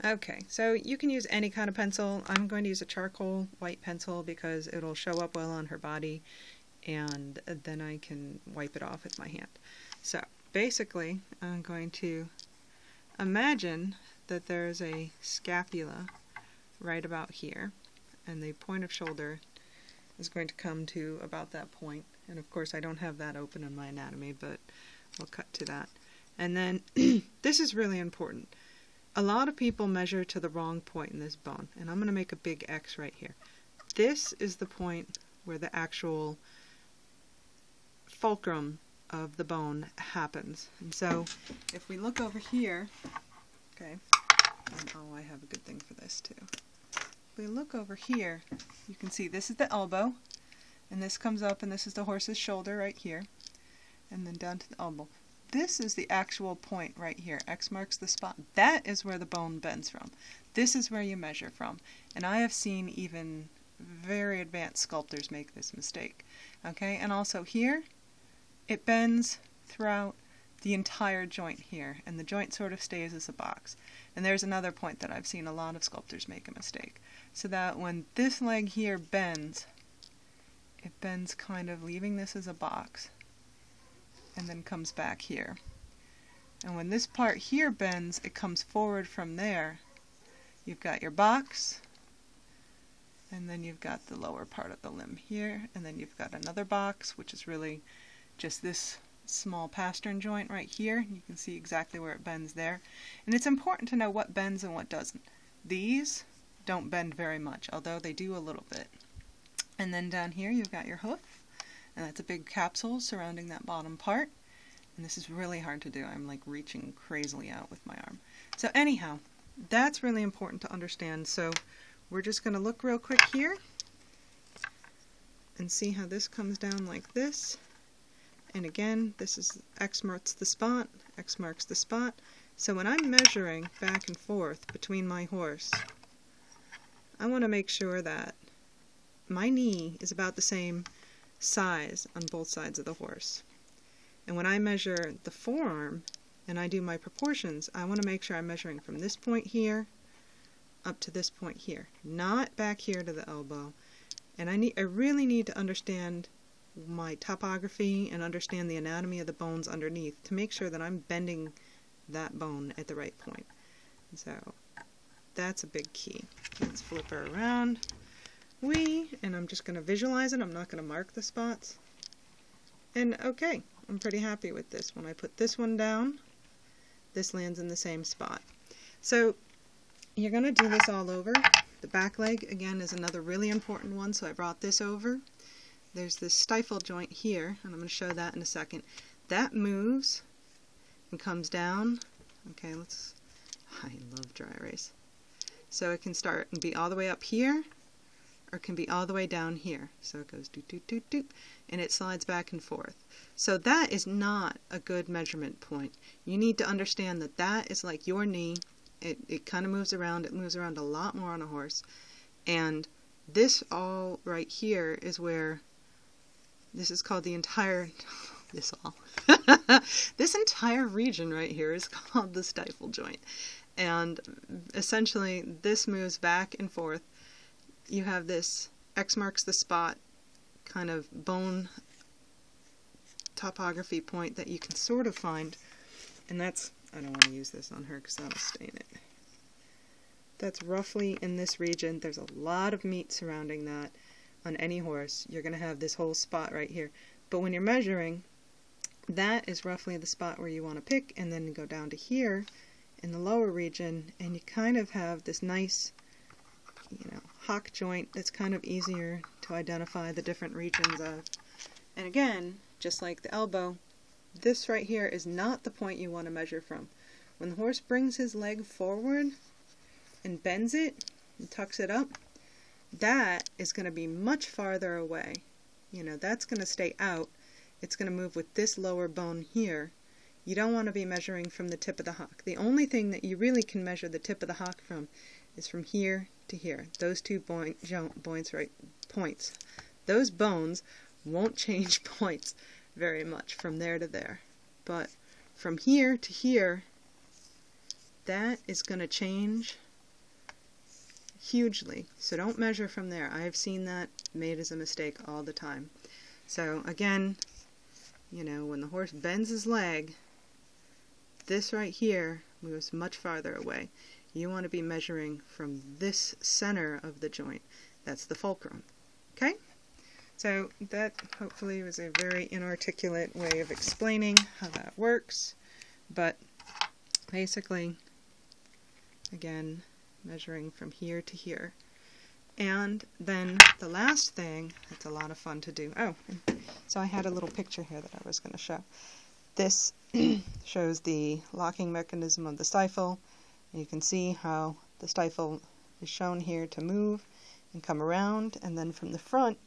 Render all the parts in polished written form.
Okay, so you can use any kind of pencil. I'm going to use a charcoal white pencil because it'll show up well on her body, and then I can wipe it off with my hand. So basically, I'm going to imagine that there's a scapula right about here, and the point of shoulder is going to come to about that point. And of course I don't have that open in my anatomy, but we'll cut to that. And then this is really important. A lot of people measure to the wrong point in this bone, and I'm going to make a big X right here. This is the point where the actual fulcrum of the bone happens. And so if we look over here, okay, and oh, I have a good thing for this too. If we look over here, you can see this is the elbow, and this comes up, and this is the horse's shoulder right here, and then down to the elbow. This is the actual point right here. X marks the spot. That is where the bone bends from. This is where you measure from. And I have seen even very advanced sculptors make this mistake. Okay, and also here, it bends throughout the entire joint here, and the joint sort of stays as a box. And there's another point that I've seen a lot of sculptors make a mistake. So that when this leg here bends, it bends kind of leaving this as a box, and then comes back here. And when this part here bends, it comes forward from there. You've got your box, and then you've got the lower part of the limb here, and then you've got another box, which is really just this small pastern joint right here. You can see exactly where it bends there. And it's important to know what bends and what doesn't. These don't bend very much, although they do a little bit. And then down here you've got your hoof, and that's a big capsule surrounding that bottom part. And this is really hard to do. I'm like reaching crazily out with my arm. So anyhow, that's really important to understand. So we're just going to look real quick here and see how this comes down like this. And again, this is X marks the spot, X marks the spot. So when I'm measuring back and forth between my horse, I want to make sure that my knee is about the same size on both sides of the horse. And when I measure the forearm and I do my proportions, I want to make sure I'm measuring from this point here up to this point here, not back here to the elbow. And I really need to understand my topography and understand the anatomy of the bones underneath to make sure that I'm bending that bone at the right point. So that's a big key. Let's flip her around. And I'm just going to visualize it. I'm not going to mark the spots. And okay, I'm pretty happy with this. When I put this one down, this lands in the same spot. So you're going to do this all over. The back leg, again, is another really important one, so I brought this over. There's this stifle joint here, and I'm going to show that in a second. That moves and comes down. Okay, I love dry erase. So it can start and be all the way up here, or it can be all the way down here. So it goes doot, doot, doot, doot, and it slides back and forth. So that is not a good measurement point. You need to understand that that is like your knee. It kind of moves around. It moves around a lot more on a horse. And this all right here is where, this is called the entire, this entire region right here is called the stifle joint. And essentially this moves back and forth. You have this X marks the spot kind of bone topography point that you can sort of find, and that's, I don't want to use this on her because that'll stain it. That's roughly in this region. There's a lot of meat surrounding that. On any horse, you're going to have this whole spot right here. But when you're measuring, that is roughly the spot where you want to pick, and then you go down to here in the lower region, and you kind of have this nice, hock joint that's kind of easier to identify the different regions of. And again, just like the elbow, this right here is not the point you want to measure from. When the horse brings his leg forward and bends it and tucks it up, that is going to be much farther away. That's going to stay out. It's going to move with this lower bone here. You don't want to be measuring from the tip of the hock. The only thing that you really can measure the tip of the hock from is from here to here. Those two points. Those bones won't change points very much from there to there. But from here to here, that is going to change hugely. So don't measure from there. I have seen that made as a mistake all the time. So again, you know, when the horse bends his leg, this right here moves much farther away. You want to be measuring from this center of the joint. That's the fulcrum. Okay? So that hopefully was a very inarticulate way of explaining how that works. But basically, again, measuring from here to here. And then the last thing that's a lot of fun to do. Oh, so I had a little picture here that I was going to show. This shows the locking mechanism of the stifle. And you can see how the stifle is shown here to move and come around. And then from the front,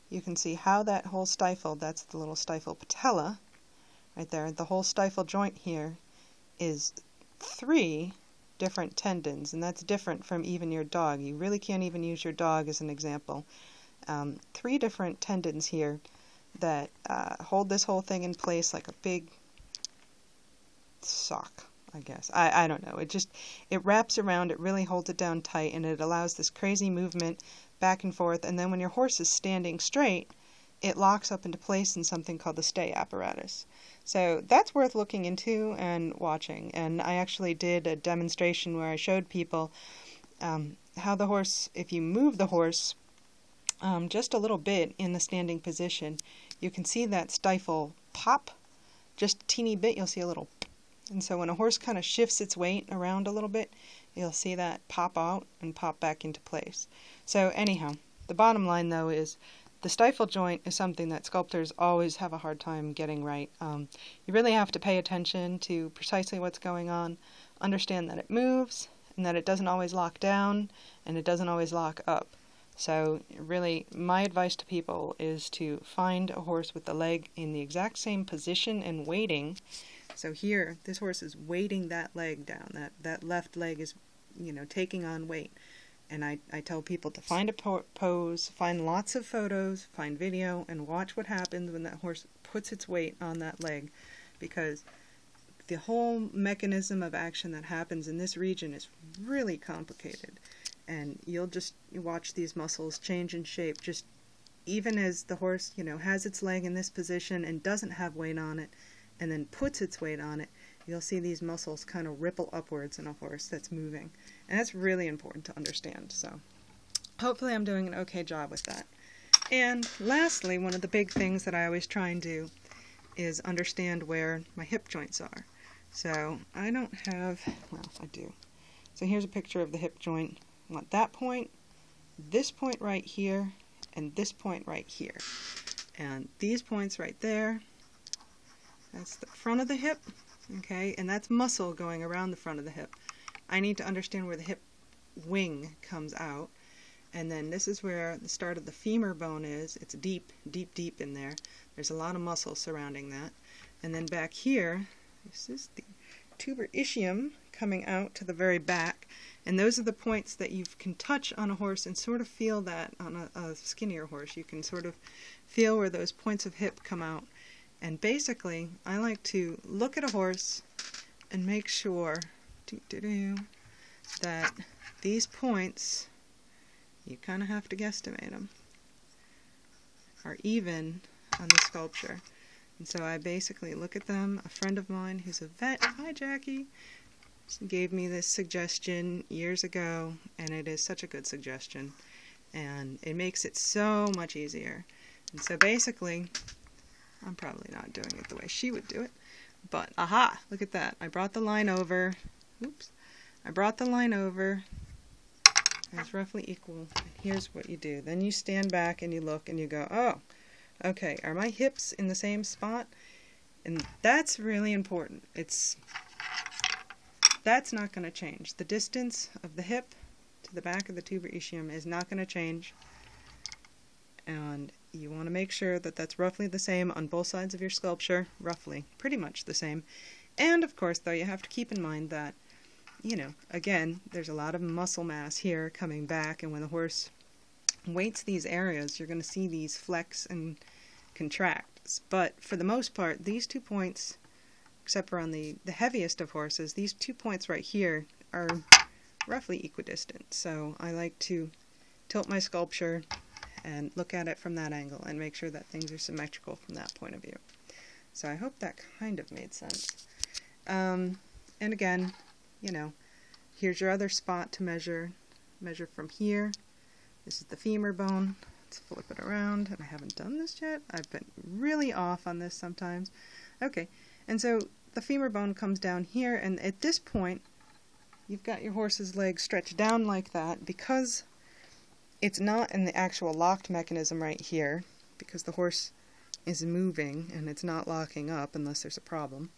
you can see how that whole stifle, that's the little stifle patella, right there, the whole stifle joint here is 3 different tendons, and that's different from even your dog. You really can't even use your dog as an example. 3 different tendons here that hold this whole thing in place like a big sock, I guess. I don't know. It wraps around, it really holds it down tight, and it allows this crazy movement back and forth, and then when your horse is standing straight, it locks up into place in something called the stay apparatus. So that's worth looking into and watching. And I actually did a demonstration where I showed people how the horse, if you move the horse just a little bit in the standing position, you can see that stifle pop just a teeny bit. You'll see a little, and so when a horse kind of shifts its weight around a little bit, you'll see that pop out and pop back into place. So anyhow, the bottom line though is the stifle joint is something that sculptors always have a hard time getting right. You really have to pay attention to precisely what's going on, understand that it moves, and that it doesn't always lock down, and it doesn't always lock up. So really, my advice to people is to find a horse with the leg in the exact same position and weighting. So here, this horse is weighting that leg down. That left leg is, you know, taking on weight. And I tell people to find a pose, find lots of photos, find video, and watch what happens when that horse puts its weight on that leg. Because the whole mechanism of action that happens in this region is really complicated. And you'll just watch these muscles change in shape, just even as the horse, you know, has its leg in this position and doesn't have weight on it, and then puts its weight on it, you'll see these muscles kind of ripple upwards in a horse that's moving. And that's really important to understand. So hopefully I'm doing an okay job with that. And lastly, one of the big things that I always try and do is understand where my hip joints are. So I don't have, well, I do. So here's a picture of the hip joint. I want that point, this point right here, and this point right here. And these points right there, that's the front of the hip. Okay, and that's muscle going around the front of the hip. I need to understand where the hip wing comes out. And then this is where the start of the femur bone is. It's deep, deep, deep in there. There's a lot of muscle surrounding that. And then back here, this is the tuber ischium coming out to the very back. And those are the points that you can touch on a horse and sort of feel that on a skinnier horse. You can sort of feel where those points of hip come out. And basically, I like to look at a horse and make sure that these points, you kind of have to guesstimate them, are even on the sculpture. And so I basically look at them. A friend of mine who's a vet, hi Jackie, gave me this suggestion years ago, and it is such a good suggestion. And it makes it so much easier. And so basically, I'm probably not doing it the way she would do it, but aha, look at that. I brought the line over. Oops. I brought the line over. It's roughly equal. And here's what you do. Then you stand back and you look and you go, oh, okay, are my hips in the same spot? And that's really important. That's not going to change. The distance of the hip to the back of the tuber ischium is not going to change. And you want to make sure that that's roughly the same on both sides of your sculpture, roughly, pretty much the same. And of course, though, you have to keep in mind that, you know, again, there's a lot of muscle mass here coming back, and when the horse weights these areas, you're going to see these flex and contract. But for the most part, these 2 points, except for on the heaviest of horses, these 2 points right here are roughly equidistant. So I like to tilt my sculpture and look at it from that angle and make sure that things are symmetrical from that point of view. So I hope that kind of made sense. And again, you know, here's your other spot to measure. Measure from here. This is the femur bone. Let's flip it around. And I haven't done this yet. I've been really off on this sometimes. Okay, and so the femur bone comes down here, and at this point, you've got your horse's leg stretched down like that because it's not in the actual locked mechanism right here, because the horse is moving and it's not locking up unless there's a problem.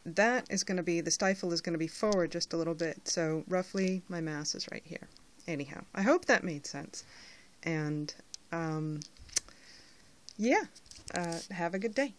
That is going to be, the stifle is going to be forward just a little bit, so roughly my mass is right here. Anyhow, I hope that made sense. And, yeah, have a good day.